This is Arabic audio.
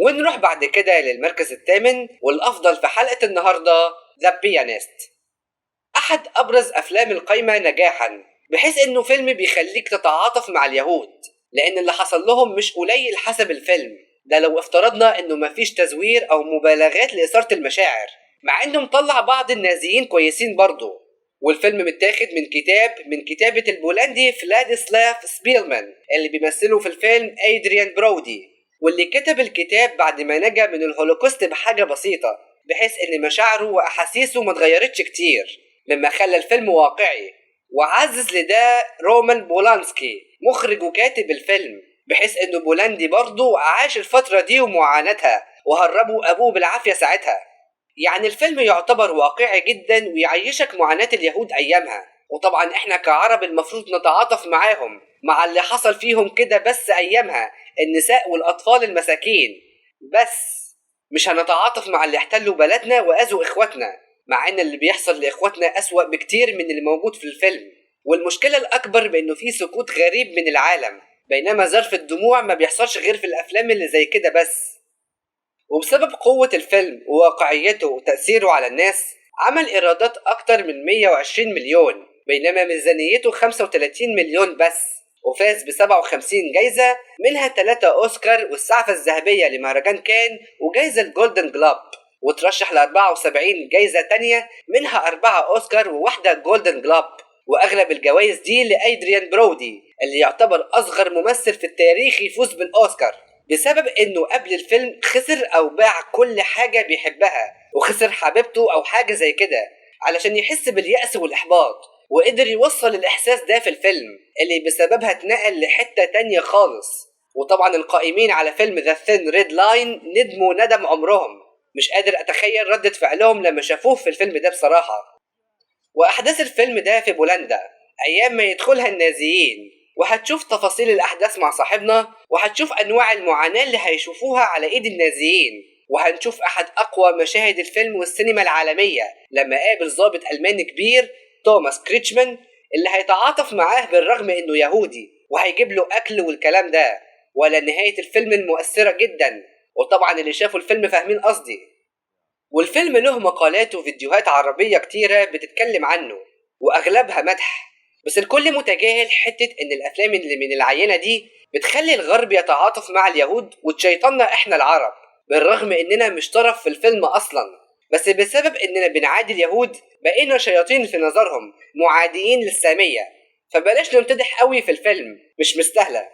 ونروح بعد كده للمركز الثامن والأفضل في حلقة النهاردة The Pianist، أحد أبرز أفلام القايمة نجاحا، بحيث إنه فيلم بيخليك تتعاطف مع اليهود، لأن اللي حصل لهم مش قليل حسب الفيلم ده لو افترضنا إنه مفيش تزوير أو مبالغات لإثارة المشاعر، مع إنه مطلع بعض النازيين كويسين برضه. والفيلم متاخد من كتابة البولندي فلاديسلاف سبيلمان اللي بيمثله في الفيلم أدريان برودي، واللي كتب الكتاب بعد ما نجا من الهولوكوست بحاجة بسيطة، بحيث إن مشاعره وأحاسيسه ما اتغيرتش كتير، مما خلى الفيلم واقعي. وعزز لده رومان بولانسكي مخرج وكاتب الفيلم، بحيث إنه بولندي برضه عاش الفترة دي ومعاناتها وهربوا أبوه بالعافية ساعتها. يعني الفيلم يعتبر واقعي جدا ويعيشك معاناة اليهود أيامها، وطبعا احنا كعرب المفروض نتعاطف معاهم مع اللي حصل فيهم كده، بس أيامها النساء والأطفال المساكين، بس مش هنتعاطف مع اللي احتلوا بلدنا وأذوا إخواتنا، مع إن اللي بيحصل لإخواتنا أسوأ بكتير من اللي موجود في الفيلم. والمشكلة الأكبر بإنه في سكوت غريب من العالم، بينما ظرف الدموع ما بيحصلش غير في الأفلام اللي زي كده بس. وبسبب قوة الفيلم وواقعيته وتأثيره على الناس عمل إيرادات أكتر من 120 مليون، بينما ميزانيته 35 مليون بس، وفاز ب57 جايزة، منها 3 أوسكار والسعفة الذهبية لمهرجان كان وجايزة الجولدن جلوب، وترشح ل 74 جايزة تانية، منها 4 أوسكار وواحدة جولدن جلوب. وأغلب الجوائز دي لأدريان برودي اللي يعتبر أصغر ممثل في التاريخ يفوز بالأوسكار، بسبب انه قبل الفيلم خسر او باع كل حاجة بيحبها، وخسر حبيبته او حاجة زي كده علشان يحس باليأس والاحباط، وقدر يوصل الاحساس ده في الفيلم اللي بسببها اتنقل لحتة تانية خالص. وطبعا القائمين على فيلم ذا ثين ريد لاين ندموا ندم عمرهم، مش قادر اتخيل ردة فعلهم لما شافوه في الفيلم ده بصراحة. واحداث الفيلم ده في بولندا ايام ما يدخلها النازيين، وهتشوف تفاصيل الأحداث مع صاحبنا، وهتشوف أنواع المعاناة اللي هيشوفوها على إيد النازيين، وهنشوف أحد أقوى مشاهد الفيلم والسينما العالمية لما قابل ضابط ألماني كبير توماس كريتشمان اللي هيتعاطف معاه بالرغم إنه يهودي، وهيجيب له أكل والكلام ده. ولا نهاية الفيلم المؤثرة جدا، وطبعا اللي شافوا الفيلم فاهمين قصدي. والفيلم له مقالات وفيديوهات عربية كتيرة بتتكلم عنه، وأغلبها مدح، بس الكل متجاهل حتة إن الأفلام اللي من العينة دي بتخلي الغرب يتعاطف مع اليهود وتشيطنا إحنا العرب، بالرغم إننا مش طرف في الفيلم أصلا، بس بسبب إننا بنعادي اليهود بقينا شياطين في نظرهم، معاديين للسامية. فبلاش نمتدح قوي في الفيلم، مش مستاهلة.